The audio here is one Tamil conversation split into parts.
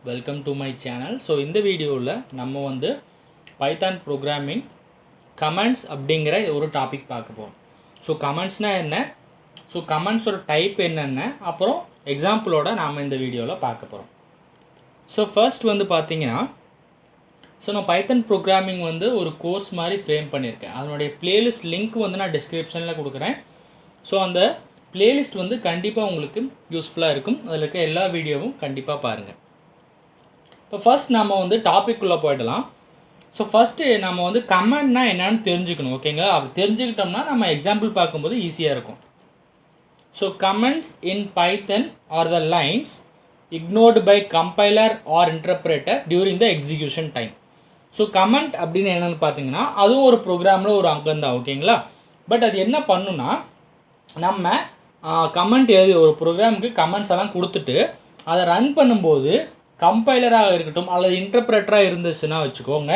Welcome to my channel. So இந்த வீடியோவில் நம்ம வந்து பைத்தான் ப்ரோக்ராமிங் கமெண்ட்ஸ் அப்படிங்கிற ஒரு டாபிக் பார்க்க போகிறோம். ஸோ கமெண்ட்ஸ்னால் என்ன, ஸோ கமெண்ட்ஸோட டைப் என்னென்ன, அப்புறம் எக்ஸாம்பிளோட நாம் இந்த வீடியோவில் பார்க்க போகிறோம். ஸோ ஃபர்ஸ்ட் வந்து பார்த்தீங்கன்னா, ஸோ நான் பைத்தான் ப்ரோக்ராமிங் வந்து ஒரு கோர்ஸ் மாதிரி ஃப்ரேம் பண்ணியிருக்கேன். அதனுடைய பிளேலிஸ்ட் லிங்க் வந்து நான் டிஸ்கிரிப்ஷனில் கொடுக்குறேன். ஸோ அந்த பிளேலிஸ்ட் வந்து கண்டிப்பாக உங்களுக்கு யூஸ்ஃபுல்லாக இருக்கும். அதில் இருக்க எல்லா வீடியோவும் கண்டிப்பாக பாருங்கள். இப்போ ஃபஸ்ட் நம்ம வந்து டாபிக்குள்ளே போய்டலாம். ஸோ ஃபஸ்ட்டு நம்ம வந்து கமெண்ட்னா என்னென்னு தெரிஞ்சுக்கணும். ஓகேங்களா? அப்படி தெரிஞ்சுக்கிட்டோம்னா நம்ம எக்ஸாம்பிள் பார்க்கும்போது ஈஸியாக இருக்கும். So comments in Python are the lines ignored by compiler or interpreter during the execution time. So comment அப்படின்னு என்னென்னு பார்த்தீங்கன்னா அதுவும் ஒரு ப்ரோக்ராமில் ஒரு அங்கம் தான். ஓகேங்களா? பட் அது என்ன பண்ணுன்னா, நம்ம கமெண்ட் எழுதி ஒரு ப்ரோக்ராமுக்கு கமெண்ட்ஸ் எல்லாம் கொடுத்துட்டு அதை ரன் பண்ணும்போது கம்பைலராக இருக்கட்டும் அல்லது இன்டர்பிரேட்டராக இருந்துச்சுன்னா வச்சுக்கோங்க,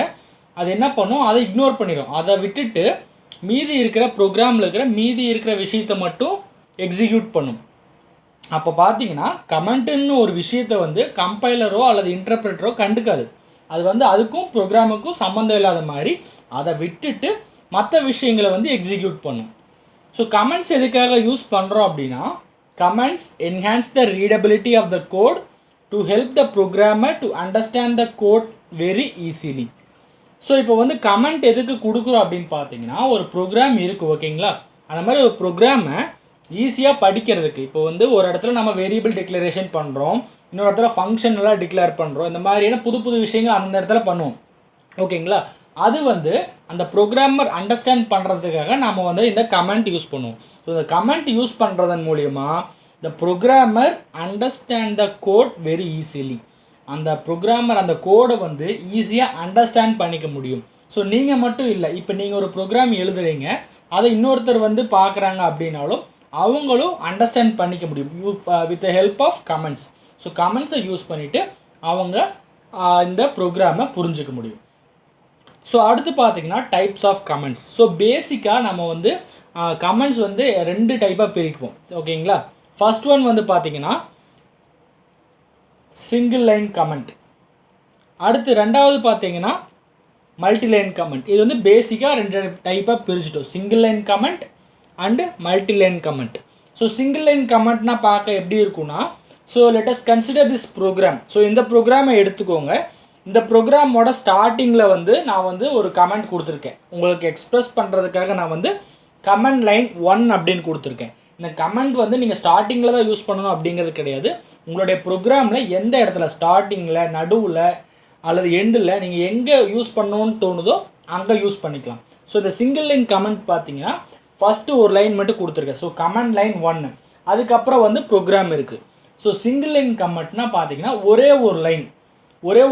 அது என்ன பண்ணும், அதை இக்னோர் பண்ணிடும். அதை விட்டுட்டு மீதி இருக்கிற ப்ரோக்ராமில் இருக்கிற மீதி இருக்கிற விஷயத்தை மட்டும் எக்ஸிக்யூட் பண்ணும். அப்போ பார்த்தீங்கன்னா கமெண்ட்டுன்னு ஒரு விஷயத்தை வந்து கம்பைலரோ அல்லது இன்டர்பிரேட்டரோ கண்டுக்காது. அது வந்து அதுக்கும் ப்ரோக்ராமுக்கும் சம்மந்தம் இல்லாத மாதிரி அதை விட்டுட்டு மற்ற விஷயங்களை வந்து எக்ஸிக்யூட் பண்ணும். ஸோ கமெண்ட்ஸ் எதுக்காக யூஸ் பண்ணுறோம் அப்படின்னா, comments enhance the readability of the code to help the programmer to understand the code very easily. So இப்போ வந்து கமெண்ட் எதுக்கு கொடுக்குறோம் அப்படின்னு பார்த்தீங்கன்னா, ஒரு ப்ரோக்ராம் இருக்குது. ஓகேங்களா? அந்த மாதிரி ஒரு ப்ரோக்ராமை ஈஸியாக படிக்கிறதுக்கு, இப்போ வந்து ஒரு இடத்துல நம்ம வேரியபிள் டிக்ளரேஷன் பண்ணுறோம், இன்னொரு இடத்துல ஃபங்க்ஷன் எல்லாம் டிக்ளேர் பண்ணுறோம், இந்த மாதிரியான புது புது விஷயங்கள் அந்த இடத்துல பண்ணுவோம். ஓகேங்களா? அது வந்து அந்த ப்ரோக்ராமர் அண்டர்ஸ்டாண்ட் பண்ணுறதுக்காக நம்ம வந்து இந்த கமெண்ட் யூஸ் பண்ணுவோம். ஸோ இந்த கமெண்ட் யூஸ் பண்ணுறதன் மூலிமா the programmer understand the code very easily. அந்த ப்ரோக்ராமர் அந்த கோடை வந்து ஈஸியாக அண்டர்ஸ்டாண்ட் பண்ணிக்க முடியும். ஸோ நீங்கள் மட்டும் இல்லை, இப்போ நீங்கள் ஒரு ப்ரோக்ராம் எழுதுறீங்க, அதை இன்னொருத்தர் வந்து பார்க்குறாங்க அப்படின்னாலும் அவங்களும் அண்டர்ஸ்டாண்ட் பண்ணிக்க முடியும் with the help of comments. So கமெண்ட்ஸை யூஸ் பண்ணிவிட்டு அவங்க இந்த ப்ரோக்ராமை புரிஞ்சிக்க முடியும். ஸோ அடுத்து பார்த்தீங்கன்னா டைப்ஸ் ஆஃப் கமெண்ட்ஸ். ஸோ பேசிக்காக நம்ம வந்து கமெண்ட்ஸ் வந்து 2 டைப்பாக பிரிப்போம். ஓகேங்களா? ஃபர்ஸ்ட் ஒன் வந்து பார்த்தீங்கன்னா சிங்கிள் லைன் கமெண்ட். அடுத்து ரெண்டாவது பார்த்தீங்கன்னா மல்டி லைன் கமெண்ட். இது வந்து பேசிக்காக 2 டைப்பாக பிரிச்சுட்டோம், single line comment and multi line comment. So single line கமெண்ட்னா பார்க்க எப்படி இருக்குன்னா, so let us consider this program. So இந்த ப்ரோக்ராமை எடுத்துக்கோங்க. இந்த ப்ரோக்ராமோட ஸ்டார்டிங்கில் வந்து நான் வந்து ஒரு கமெண்ட் கொடுத்துருக்கேன். உங்களுக்கு எக்ஸ்ப்ரெஸ் பண்ணுறதுக்காக நான் வந்து கமெண்ட் லைன் 1 அப்படின்னு கொடுத்துருக்கேன். இந்த கமெண்ட் வந்து நீங்கள் ஸ்டார்டிங்கில் தான் யூஸ் பண்ணணும் அப்படிங்கிறது கிடையாது. உங்களுடைய ப்ரோக்ராமில் எந்த இடத்துல ஸ்டார்டிங்கில், நடுவில் அல்லது எண்டில் நீங்கள் எங்கே யூஸ் பண்ணணும்னு தோணுதோ அங்கே யூஸ் பண்ணிக்கலாம். ஸோ இந்த சிங்கிள் லைன் கமெண்ட் பார்த்தீங்கன்னா ஃபஸ்ட்டு ஒரு லைன் மட்டும் கொடுத்துருக்கேன். ஸோ கமெண்ட் லைன் 1, அதுக்கப்புறம் வந்து ப்ரோக்ராம் இருக்குது. ஸோ சிங்கிள் லைன் கமெண்ட்னா பார்த்தீங்கன்னா ஒரே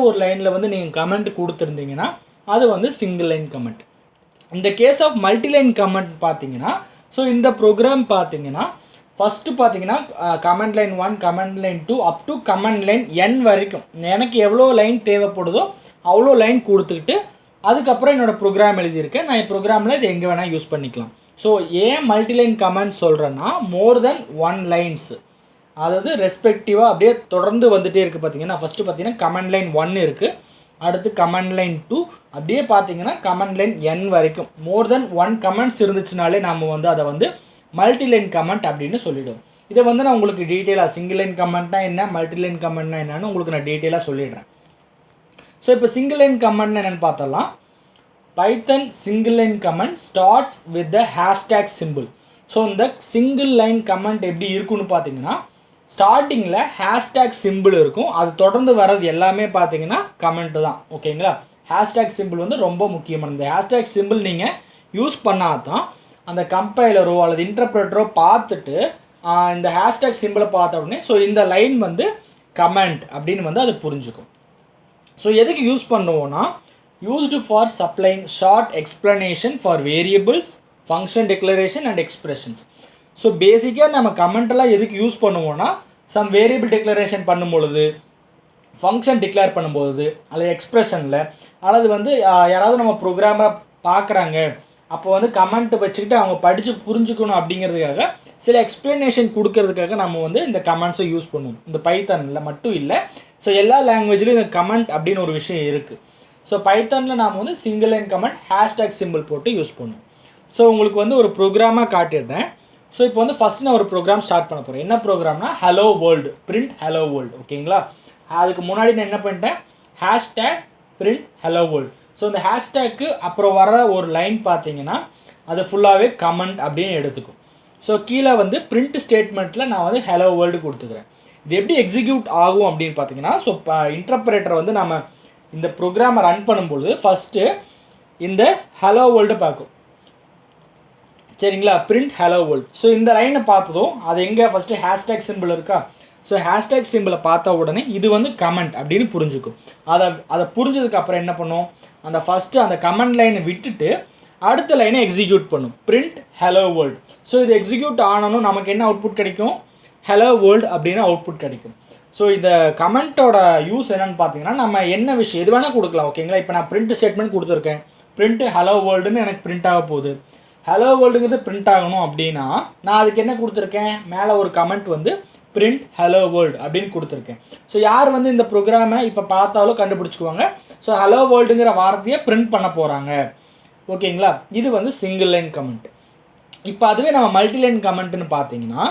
ஒரு லைனில் வந்து நீங்கள் கமெண்ட் கொடுத்துருந்தீங்கன்னா அது வந்து சிங்கிள் லைன் கமெண்ட். இந்த case of multi line comment பார்த்தீங்கன்னா, ஸோ இந்த ப்ரோக்ராம் பார்த்தீங்கன்னா ஃபஸ்ட்டு பார்த்தீங்கன்னா comment line 1, comment line 2 up to comment line n வரைக்கும் எனக்கு எவ்வளோ லைன் தேவைப்படுதோ அவ்வளோ லைன் கொடுத்துக்கிட்டு அதுக்கப்புறம் என்னோடய ப்ரோக்ராம் எழுதியிருக்கேன். நான் என் ப்ரோக்ராமில் இது எங்கே வேணால் யூஸ் பண்ணிக்கலாம். ஸோ ஏன் மல்டி லைன் கமெண்ட் சொல்கிறேன்னா, மோர் தென் 1 லைன்ஸ், அதாவது ரெஸ்பெக்டிவாக அப்படியே தொடர்ந்து வந்துகிட்டே இருக்குது. பார்த்தீங்கன்னா ஃபஸ்ட்டு பார்த்தீங்கன்னா கமெண்ட் லைன் 1 இருக்குது, அடுத்து கமெண்ட் லைன் 2, அப்படியே பார்த்தீங்கன்னா கமெண்ட் லைன் n வரைக்கும் மோர் தென் 1 கமெண்ட்ஸ் இருந்துச்சுனாலே நம்ம வந்து அதை வந்து மல்டி லைன் கமெண்ட் அப்படின்னு சொல்லிவிடுவோம். இதை வந்து நான் உங்களுக்கு டீட்டெயிலாக சிங்கிள் லைன் கமெண்ட்னா என்ன, மல்டி லைன் கமெண்ட்னா என்னன்னு உங்களுக்கு நான் டீட்டெயிலாக சொல்லிடுறேன். ஸோ இப்போ சிங்கிள் லைன் கமெண்ட் என்னென்னு பார்த்தலாம். Python single line comment starts with the hashtag simple. So இந்த சிங்கிள் லைன் கமெண்ட் எப்படி இருக்குன்னு பார்த்தீங்கன்னா, ஸ்டார்டிங்கில் ஹேஷ்டேக் சிம்பிள் இருக்கும், அது தொடர்ந்து வர்றது எல்லாமே பார்த்தீங்கன்னா கமெண்ட்டு தான். ஓகேங்களா? ஹேஷ்டேக் சிம்பிள் வந்து ரொம்ப முக்கியமானது. இந்த ஹேஷ்டேக் சிம்பிள் நீங்கள் யூஸ் பண்ணால் தான் அந்த கம்பைலரோ அல்லது இன்டர்பிரேட்டரோ பார்த்துட்டு இந்த ஹேஷ்டேக் சிம்பிளை பார்த்த உடனே ஸோ இந்த லைன் வந்து கமெண்ட் அப்படின்னு வந்து அது புரிஞ்சுக்கும். ஸோ எதுக்கு யூஸ் பண்ணுவோன்னா, used for supplying short explanation for variables, function declaration and expressions. So பேசிக்காக நம்ம கமெண்ட்டெல்லாம் எதுக்கு யூஸ் பண்ணுவோன்னா, சம் வேரியபிள் டிக்ளரேஷன் பண்ணும்பொழுது, ஃபங்க்ஷன் டிக்ளேர் பண்ணும்போது, அல்லது எக்ஸ்ப்ரெஷனில், அல்லது வந்து யாராவது நம்ம ப்ரோக்ராமை பார்க்குறாங்க அப்போ வந்து கமெண்ட் வச்சுக்கிட்டு அவங்க படித்து புரிஞ்சுக்கணும் அப்படிங்கிறதுக்காக சில எக்ஸ்ப்ளனேஷன் கொடுக்கறதுக்காக நம்ம வந்து இந்த கமெண்ட்ஸை யூஸ் பண்ணுவோம். இந்த பைத்தானில் மட்டும் இல்லை, ஸோ எல்லா லாங்குவேஜ்லையும் இந்த கமெண்ட் அப்படின்னு ஒரு விஷயம் இருக்குது. ஸோ பைத்தானில் நாம் வந்து single line comment hashtag simple போட்டு யூஸ் பண்ணுவோம். ஸோ உங்களுக்கு வந்து ஒரு ப்ரோக்ராமாக காட்டிடுறேன். ஸோ இப்போ வந்து ஃபஸ்ட் நான் ஒரு ப்ரோக்ராம் ஸ்டார்ட் பண்ண போகிறேன். என்ன ப்ரோக்ராம்னா hello world, print hello world. ஓகேங்களா? அதுக்கு முன்னாடி நான் என்ன பண்ணிட்டேன், hashtag print hello world. So இந்த ஹேஷ்டேக்கு அப்புறம் வர ஒரு லைன் பார்த்தீங்கன்னா அது ஃபுல்லாகவே கமெண்ட் அப்படின்னு எடுத்துக்கும். ஸோ கீழே வந்து பிரிண்ட் ஸ்டேட்மெண்ட்டில் நான் வந்து ஹலோ வேர்ல்டு கொடுத்துக்கிறேன். இது எப்படி எக்ஸிக்யூட் ஆகும் அப்படின்னு பார்த்தீங்கன்னா, ஸோ இன்டர்பிரேட்டர் வந்து நம்ம இந்த ப்ரோக்ராமை ரன் பண்ணும்பொழுது ஃபஸ்ட்டு இந்த ஹலோ வேர்ல்டு பார்க்கும். சரிங்களா? Print hello world. ஸோ இந்த லைனை பார்த்ததும் அது எங்கே ஃபஸ்ட்டு ஹேஷ்டேக் சிம்பிள் இருக்கா? ஸோ ஹேஷ்டேக் சிம்பிளை பார்த்த உடனே இது வந்து கமெண்ட் அப்படின்னு புரிஞ்சுக்கும். அதை புரிஞ்சதுக்கப்புறம் என்ன பண்ணும், அந்த ஃபஸ்ட்டு அந்த கமெண்ட் லைனை விட்டுட்டு அடுத்த லைனை எக்ஸிக்யூட் பண்ணும், பிரிண்ட் ஹலோ வேர்ல்டு. ஸோ இது எக்ஸிக்யூட் ஆனனும் நமக்கு என்ன அவுட்புட் கிடைக்கும், ஹலோ வேர்ல்டு அப்படின்னு அவுட்புட் கிடைக்கும். ஸோ இந்த கமெண்ட்டோட யூஸ் என்னென்னு பார்த்தீங்கன்னா, நம்ம என்ன விஷயம் எது வேணால் கொடுக்கலாம். ஓகேங்களா? இப்போ நான் பிரிண்ட் ஸ்டேட்மெண்ட் கொடுத்துருக்கேன், பிரிண்ட் ஹலோ வேர்ல்டுன்னு எனக்கு பிரிண்ட் ஆக போகுது. ஹலோ வேர்ல்டுங்கிறது பிரிண்ட் ஆகணும் அப்படின்னா நான் அதுக்கு என்ன கொடுத்துருக்கேன், மேலே ஒரு கமெண்ட் வந்து பிரிண்ட் ஹலோ வேர்ல்டு அப்படின்னு கொடுத்துருக்கேன். ஸோ யார் வந்து இந்த ப்ரோக்ராமை இப்போ பார்த்தாலும் கண்டுபிடிச்சிக்குவாங்க. ஸோ ஹலோ வேர்ல்டுங்கிற வார்த்தையை பிரிண்ட் பண்ண போகிறாங்க. ஓகேங்களா? இது வந்து சிங்கிள் லைன் கமெண்ட். இப்போ அதுவே நம்ம மல்டி லைன் கமெண்ட்னு பார்த்தீங்கன்னா,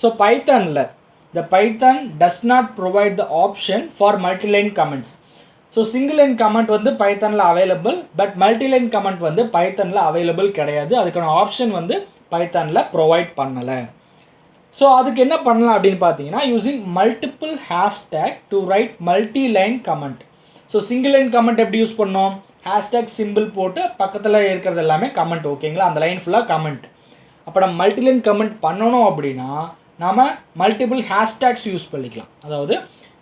so பைத்தானில் the Python does not provide the option for multi-line comments. So single line comment வந்து பைத்தானில் அவைலபிள், பட் மல்டிலைன் கமெண்ட் வந்து பைத்தானில் அவைலபிள் கிடையாது. அதுக்கான ஆப்ஷன் வந்து பைத்தானில் ப்ரொவைட் பண்ணலை. ஸோ அதுக்கு என்ன பண்ணலாம் அப்படின்னு பார்த்தீங்கன்னா, using multiple hashtag to right multi line comment. So single line comment எப்படி யூஸ் பண்ணோம், ஹேஷ்டேக் சிம்பிள் போட்டு பக்கத்தில் இருக்கிறது எல்லாமே கமெண்ட். ஓகேங்களா? அந்த லைன் ஃபுல்லாக கமெண்ட். அப்போ நம்ம மல்டிலைன் கமெண்ட் பண்ணணும் அப்படின்னா நம்ம மல்டிபிள் ஹேஷ்டேக்ஸ் யூஸ் பண்ணிக்கலாம். அதாவது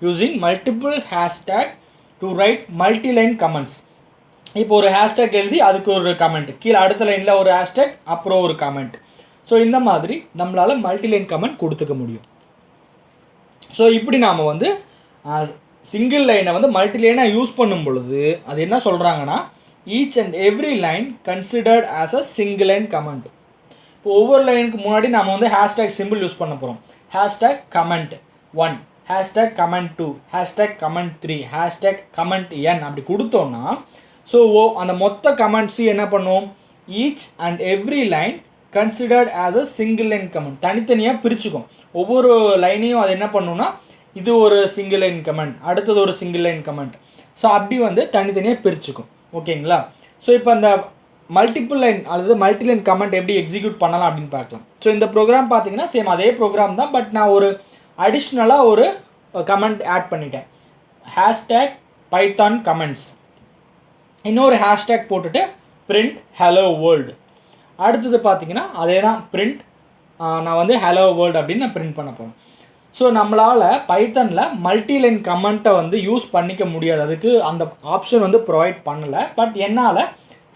using multiple hashtag to right multiline comments. இப்போ ஒரு ஹேஷ்டேக் எழுதி அதுக்கு ஒரு கமெண்ட், கீழே அடுத்த லைனில் ஒரு ஹேஷ்டேக், அப்புறம் ஒரு கமெண்ட். ஸோ இந்த மாதிரி நம்மளால் மல்டிலைன் கமெண்ட் கொடுத்துக்க முடியும். ஸோ இப்படி நாம் வந்து சிங்கிள் லைனை வந்து மல்டிலைனாக யூஸ் பண்ணும் பொழுது அது என்ன சொல்கிறாங்கன்னா, each and every line considered as a single line comment. இப்போ ஒவ்வொரு லைனுக்கு முன்னாடி நம்ம வந்து ஹேஷ்டேக் சிம்பிள் யூஸ் பண்ண போகிறோம். Hashtag comment 1, hashtag comment 2, hashtag comment 3, hashtag comment n அப்படி கொடுத்தோன்னா, ஸோ அந்த மொத்த கமெண்ட்ஸையும் என்ன பண்ணுவோம், each and every line considered as a single line comment தனித்தனியாக பிரிச்சுக்கும். ஒவ்வொரு லைனையும் அது என்ன பண்ணுன்னா, இது ஒரு சிங்கிள் லைன் கமெண்ட், அடுத்தது ஒரு சிங்கிள் லைன் கமெண்ட். ஸோ அப்படி வந்து தனித்தனியாக பிரிச்சுக்கும். ஓகேங்களா? ஸோ இப்போ அந்த மல்டிபிள் லைன் அல்லது மல்டிலைன் கமெண்ட் எப்படி எக்ஸிக்யூட் பண்ணலாம் அப்படின்னு பார்க்கலாம். ஸோ இந்த ப்ரோக்ராம் பார்த்தீங்கன்னா சேம் அதே ப்ரோக்ராம் தான், பட் நான் ஒரு அடிஷ்னலாக ஒரு கமெண்ட் ஆட் பண்ணிட்டேன். ஹேஷ்டேக் பைத்தான் கமெண்ட்ஸ், இன்னொரு ஹேஷ்டேக் போட்டுட்டு பிரிண்ட் ஹலோ வேர்ல்டு. அடுத்தது பார்த்தீங்கன்னா அதே தான் பிரிண்ட், நான் வந்து ஹலோ வேர்ல்டு அப்படின்னு நான் பிரிண்ட் பண்ண போகிறேன். ஸோ நம்மளால் பைத்தானில் மல்டிலைன் கமெண்ட்டை வந்து யூஸ் பண்ணிக்க முடியாது, அதுக்கு அந்த ஆப்ஷன் வந்து ப்ரொவைட் பண்ணலை. பட் என்னால்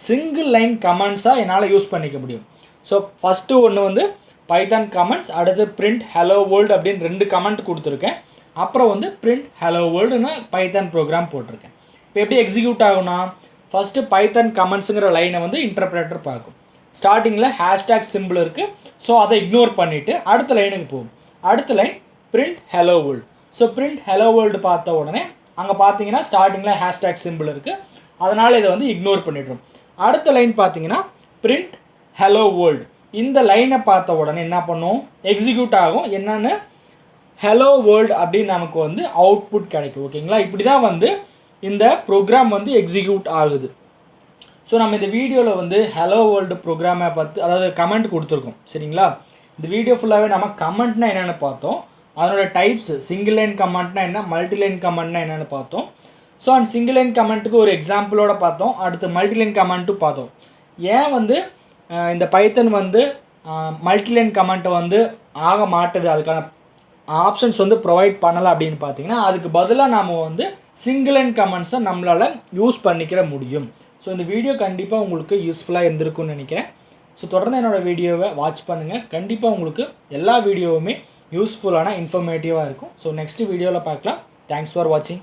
சிங்கிள் லைன் கமெண்ட்ஸாக என்னால் யூஸ் பண்ணிக்க முடியும். ஸோ ஃபஸ்ட்டு ஒன்று வந்து பைத்தான் கமெண்ட்ஸ், அடுத்து பிரிண்ட் ஹலோ வேர்ல்டு அப்படின்னு 2 கமெண்ட் கொடுத்துருக்கேன். அப்புறம் வந்து பிரிண்ட் ஹலோ வேர்ல்டுன்னு பைத்தான் ப்ரோக்ராம் போட்டிருக்கேன். இப்போ எப்படி எக்ஸிக்யூட் ஆகும்னா, ஃபஸ்ட்டு பைத்தான் கமெண்ட்ஸுங்கிற லைனை வந்து இன்டர்பிரேட்டர் பார்க்கும். ஸ்டார்டிங்கில் ஹேஷ்டேக் சிம்பிள் இருக்குது, ஸோ அதை இக்னோர் பண்ணிவிட்டு அடுத்த லைனுக்கு போகும். அடுத்த line print hello world. So print hello world பார்த்த உடனே அங்கே பார்த்தீங்கன்னா ஸ்டார்டிங்கில் ஹேஷ்டேக் சிம்பிள் இருக்குது, அதனால் இதை வந்து இக்னோர் பண்ணிடுறோம். அடுத்த லைன் பார்த்தீங்கன்னா பிரிண்ட் ஹலோ வேர்ல்டு. இந்த லைனை பார்த்த உடனே என்ன பண்ணும், எக்ஸிக்யூட் ஆகும். என்னென்னு ஹலோ வேர்ல்டு அப்படின்னு நமக்கு வந்து அவுட்புட் கிடைக்கும். ஓகேங்களா? இப்படி தான் வந்து இந்த ப்ரோக்ராம் வந்து எக்ஸிக்யூட் ஆகுது. ஸோ நம்ம இந்த வீடியோவில் வந்து ஹலோ வேர்ல்டு ப்ரோக்ராமை பார்த்து, அதாவது கமெண்ட் கொடுத்துருக்கோம். சரிங்களா? இந்த வீடியோ ஃபுல்லாகவே நம்ம கமெண்ட்னா என்னென்னு பார்த்தோம், அதனோட டைப்ஸ், சிங்கிள் லைன் கமெண்ட்னா என்ன, மல்டிலைன் கமெண்ட்னா என்னென்னு பார்த்தோம். ஸோ அந்த சிங்கிள் லைன் கமெண்ட்டுக்கு ஒரு எக்ஸாம்பிளோட பார்த்தோம். அடுத்து மல்டிலைன் கமெண்ட்டும் பார்த்தோம். ஏன் வந்து இந்த பைத்தன் வந்து மல்டிலைன் கமெண்ட்டை வந்து ஆக மாட்டுது, அதுக்கான ஆப்ஷன்ஸ் வந்து ப்ரொவைட் பண்ணலை அப்படின்னு பார்த்தீங்கன்னா, அதுக்கு பதிலாக நாம் வந்து சிங்கிள் லைன் கமெண்ட்ஸை நம்மளால் யூஸ் பண்ணிக்கிற முடியும். ஸோ இந்த வீடியோ கண்டிப்பாக உங்களுக்கு யூஸ்ஃபுல்லாக இருந்திருக்கும்னு நினைக்கிறேன். ஸோ தொடர்ந்து என்னோடய வீடியோவை வாட்ச் பண்ணுங்கள். கண்டிப்பாக உங்களுக்கு எல்லா வீடியோவுமே யூஸ்ஃபுல்லான இன்ஃபர்மேட்டிவாக இருக்கும். ஸோ நெக்ஸ்ட் வீடியோவில் பார்க்கலாம். தேங்க்ஸ் ஃபார் வாட்சிங்.